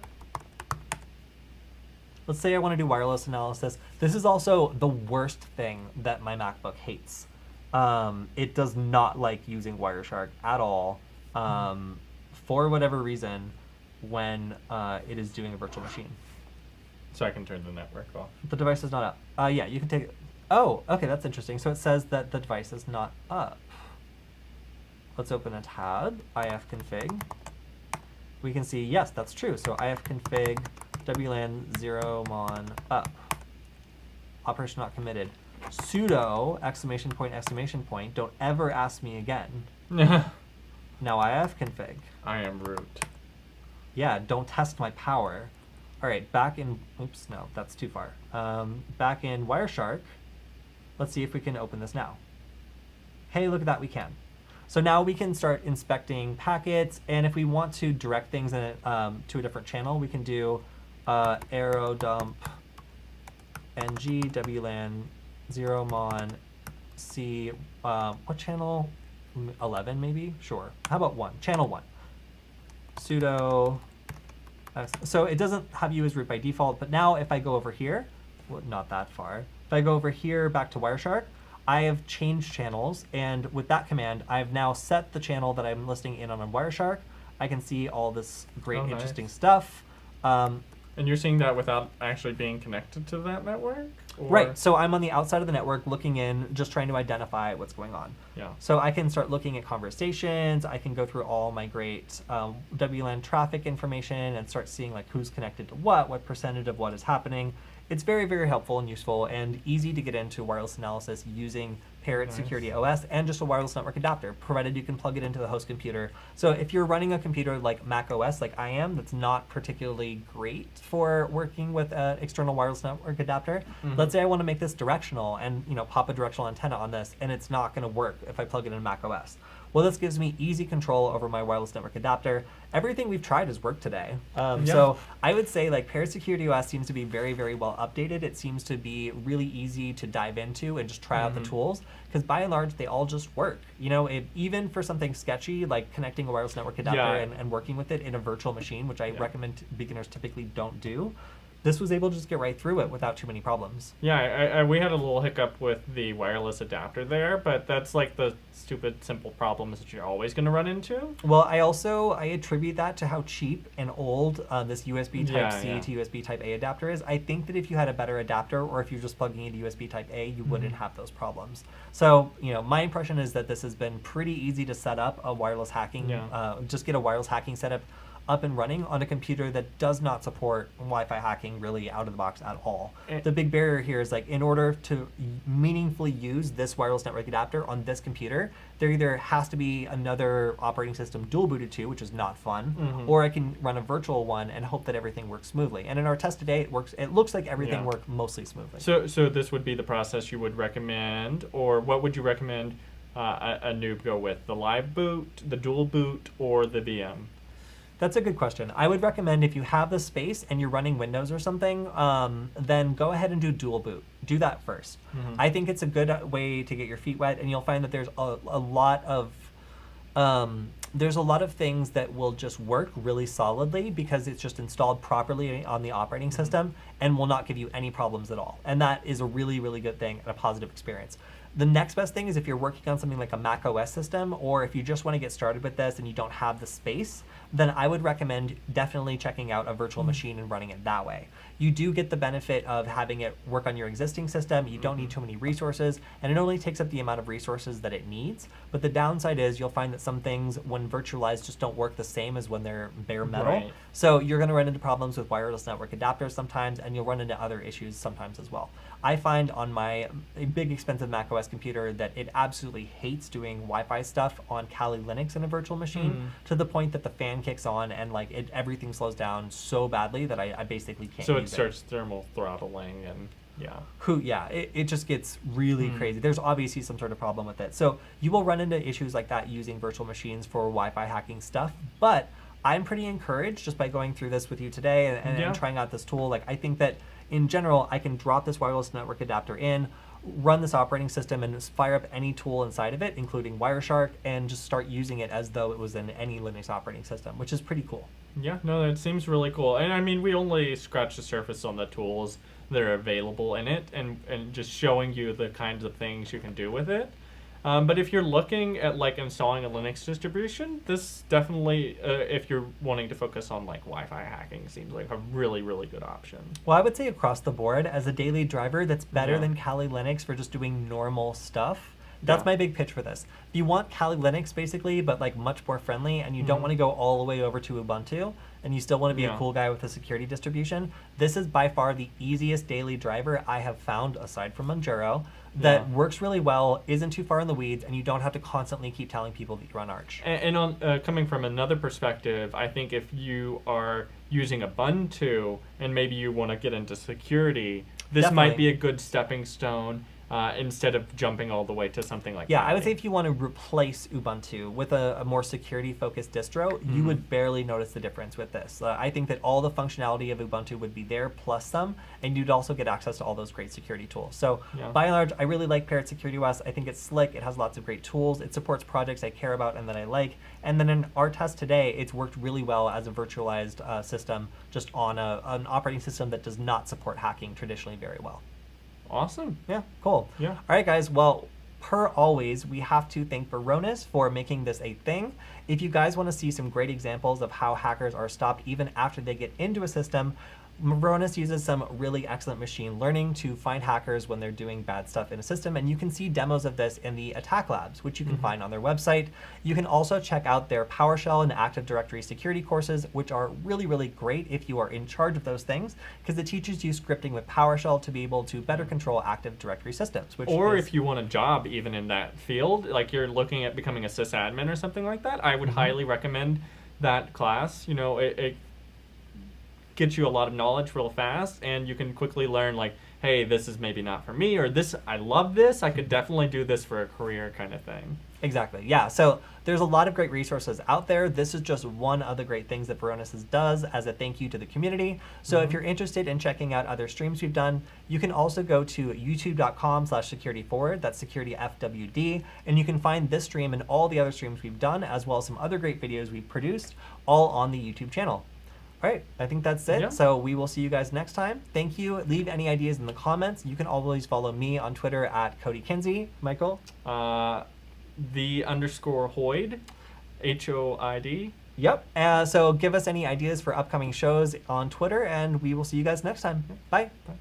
let's say I want to do wireless analysis. This is also the worst thing that my MacBook hates. It does not like using Wireshark at all for whatever reason when it is doing a virtual machine. So I can turn the network off. The device is not up. Yeah, you can take it. Oh, okay, that's interesting. So it says that the device is not up. Let's open a tab, ifconfig. We can see, yes, that's true. So ifconfig wlan 0mon up. Operation not committed. Sudo exclamation point, don't ever ask me again. Now ifconfig. I am root. Yeah, don't test my power. All right, back in, oops, no, that's too far. Back in Wireshark, let's see if we can open this now. Hey, look at that, we can. So now we can start inspecting packets, and if we want to direct things in it, to a different channel, we can do arrow dump ng wlan 0mon c, what channel? 11 maybe? Sure. How about 1? Channel 1. Sudo. So it doesn't have you as root by default, but now if I go over here, well, not that far, if I go over here back to Wireshark, I have changed channels, and with that command, I've now set the channel that I'm listing in on Wireshark. I can see all this great, interesting stuff. And you're seeing that without actually being connected to that network? Or? Right, so I'm on the outside of the network looking in, just trying to identify what's going on. Yeah. So I can start looking at conversations, I can go through all my great WLAN traffic information and start seeing like who's connected to what percentage of what is happening. It's very, very helpful and useful and easy to get into wireless analysis using Parrot Security OS and just a wireless network adapter, provided you can plug it into the host computer. So if you're running a computer like Mac OS, like I am, that's not particularly great for working with an external wireless network adapter, let's say I want to make this directional and pop a directional antenna on this, and it's not going to work if I plug it in Mac OS. Well, this gives me easy control over my wireless network adapter. Everything we've tried has worked today. Yeah. So I would say like Parrot Security OS seems to be very, very well updated. It seems to be really easy to dive into and just try out the tools, because by and large, they all just work. You know, even for something sketchy, like connecting a wireless network adapter and working with it in a virtual machine, which I recommend beginners typically don't do, this was able to just get right through it without too many problems. Yeah, we had a little hiccup with the wireless adapter there, but that's like the stupid, simple problems that you're always going to run into. Well, I attribute that to how cheap and old this USB Type-C to USB Type-A adapter is. I think that if you had a better adapter, or if you're just plugging into USB Type-A, you wouldn't have those problems. So, you know, my impression is that this has been pretty easy to set up a wireless hacking, just get a wireless hacking setup up and running on a computer that does not support Wi-Fi hacking really out of the box at all. The big barrier here is like, in order to meaningfully use this wireless network adapter on this computer, there either has to be another operating system dual booted to, which is not fun, or I can run a virtual one and hope that everything works smoothly. And in our test today, it looks like everything worked mostly smoothly. So this would be the process you would recommend, or what would you recommend a noob go with? The live boot, the dual boot, or the VM? That's a good question. I would recommend, if you have the space and you're running Windows or something, then go ahead and do dual boot. Do that first. I think it's a good way to get your feet wet, and you'll find that there's a lot of things that will just work really solidly because it's just installed properly on the operating system and will not give you any problems at all. And that is a really, really good thing and a positive experience. The next best thing is if you're working on something like a Mac OS system, or if you just want to get started with this and you don't have the space, then I would recommend definitely checking out a virtual machine and running it that way. You do get the benefit of having it work on your existing system. You don't need too many resources, and it only takes up the amount of resources that it needs. But the downside is you'll find that some things, when virtualized, just don't work the same as when they're bare metal. Right. So you're going to run into problems with wireless network adapters sometimes, and you'll run into other issues sometimes as well. I find on my big expensive Mac OS computer that it absolutely hates doing Wi-Fi stuff on Kali Linux in a virtual machine, to the point that the fan kicks on and like everything slows down so badly that I basically can't So use it starts thermal throttling and it just gets really crazy. There's obviously some sort of problem with it. So you will run into issues like that using virtual machines for Wi-Fi hacking stuff, but I'm pretty encouraged just by going through this with you today and trying out this tool. Like, I think that in general, I can drop this wireless network adapter in, run this operating system, and just fire up any tool inside of it, including Wireshark, and just start using it as though it was in any Linux operating system, which is pretty cool. Yeah, no, that seems really cool. And I mean, we only scratched the surface on the tools that are available in it, and just showing you the kinds of things you can do with it. But if you're looking at like installing a Linux distribution, this definitely, if you're wanting to focus on like Wi-Fi hacking, seems like a really, really good option. Well, I would say across the board, as a daily driver, that's better than Kali Linux for just doing normal stuff. That's my big pitch for this. If you want Kali Linux basically, but like much more friendly, and you don't want to go all the way over to Ubuntu, and you still want to be a cool guy with a security distribution, this is by far the easiest daily driver I have found, aside from Manjaro, that works really well, isn't too far in the weeds, and you don't have to constantly keep telling people that you run Arch. And on coming from another perspective, I think if you are using Ubuntu and maybe you want to get into security, this might be a good stepping stone. Instead of jumping all the way to something like I would say if you want to replace Ubuntu with a more security-focused distro, you would barely notice the difference with this. I think that all the functionality of Ubuntu would be there, plus some, and you'd also get access to all those great security tools. So by and large, I really like Parrot Security OS. I think it's slick. It has lots of great tools. It supports projects I care about and that I like. And then in our test today, it's worked really well as a virtualized system, just on an operating system that does not support hacking traditionally very well. Awesome. Yeah, cool. Yeah. All right, guys. Well, per always, we have to thank Varonis for making this a thing. If you guys want to see some great examples of how hackers are stopped even after they get into a system, Varonis uses some really excellent machine learning to find hackers when they're doing bad stuff in a system, and you can see demos of this in the attack labs, which you can find on their website. You can also check out their PowerShell and Active Directory security courses, which are really, really great if you are in charge of those things, because it teaches you scripting with PowerShell to be able to better control Active Directory systems. Or if you want a job even in that field, like you're looking at becoming a sysadmin or something like that, I would highly recommend that class. You know, it gets you a lot of knowledge real fast, and you can quickly learn like, hey, this is maybe not for me, or this, I love this, I could definitely do this for a career kind of thing. Exactly. Yeah. So there's a lot of great resources out there. This is just one of the great things that Varonis does as a thank you to the community. So if you're interested in checking out other streams we've done, you can also go to youtube.com/securityforward, that's securityfwd, and you can find this stream and all the other streams we've done, as well as some other great videos we've produced, all on the YouTube channel. All right, I think that's it. Yeah. So we will see you guys next time. Thank you. Leave any ideas in the comments. You can always follow me on Twitter at Cody Kinsey. Michael? _Hoyd, HOID. Yep. So give us any ideas for upcoming shows on Twitter, and we will see you guys next time. Bye. Bye.